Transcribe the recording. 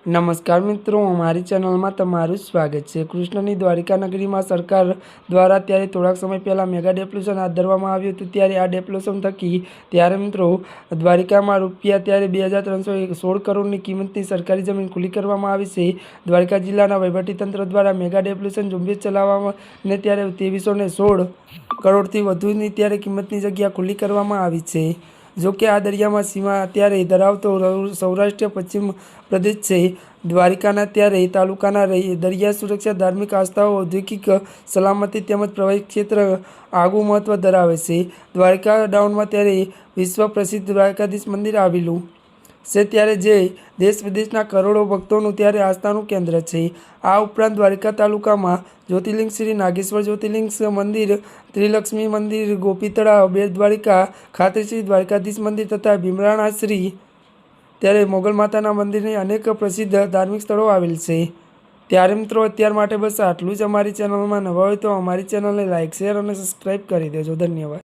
નમસ્કાર મિત્રો, અમારી ચેનલમાં તમારું સ્વાગત છે। કૃષ્ણની દ્વારિકા નગરીમાં સરકાર દ્વારા ત્યારે થોડાક સમય પહેલાં મેગા ડેપ્યુલેશન હાથ ધરવામાં આવ્યું હતું। ત્યારે આ ડેપ્યુલેશન થકી ત્યારે મિત્રો દ્વારિકામાં રૂપિયા ત્યારે 2316 કરોડની કિંમતની સરકારી જમીન ખુલ્લી કરવામાં આવી છે। દ્વારિકા જિલ્લાના વહીવટીતંત્ર દ્વારા મેગા ડેપ્યુલેશન ઝુંબેશ ચલાવવામાં અને ત્યારે 2316 કરોડથી વધુની ત્યારે કિંમતની જગ્યા ખુલ્લી કરવામાં આવી છે। જો કે આ દરિયામાં સીમા ત્યારે ધરાવતો સૌરાષ્ટ્ર પશ્ચિમ પ્રદેશ છે। દ્વારિકાના ત્યારે તાલુકાના દરિયા સુરક્ષા, ધાર્મિક આસ્થાઓ, ઔદ્યોગિક સલામતી તેમજ પ્રવાસી ક્ષેત્ર આગવું મહત્વ ધરાવે છે। દ્વારિકા ડાઉનમાં ત્યારે વિશ્વ પ્રસિદ્ધ દ્વારકાધીશ મંદિર આવેલું છે ત્યારે જે દેશ વિદેશના કરોડો ભક્તોનું ત્યારે આસ્થાનું કેન્દ્ર છે। આ ઉપરાંત દ્વારિકા તાલુકામાં જ્યોતિર્લિંગ શ્રી નાગેશ્વર જ્યોતિર્લિંગ મંદિર, ત્રિલક્ષ્મી મંદિર, ગોપી તળાવ, બેટ દ્વારિકા ખાતે શ્રી દ્વારકાધીશ મંદિર તથા ભીમરાણા શ્રી ત્યારે મોગલ માતાના મંદિરની અનેક પ્રસિદ્ધ ધાર્મિક સ્થળો આવેલ છે। ત્યારે મિત્રો અત્યાર માટે બસ આટલું જ। અમારી ચેનલમાં નવા હોય તો અમારી ચેનલને લાઇક, શેર અને સબસ્ક્રાઈબ કરી દેજો। ધન્યવાદ।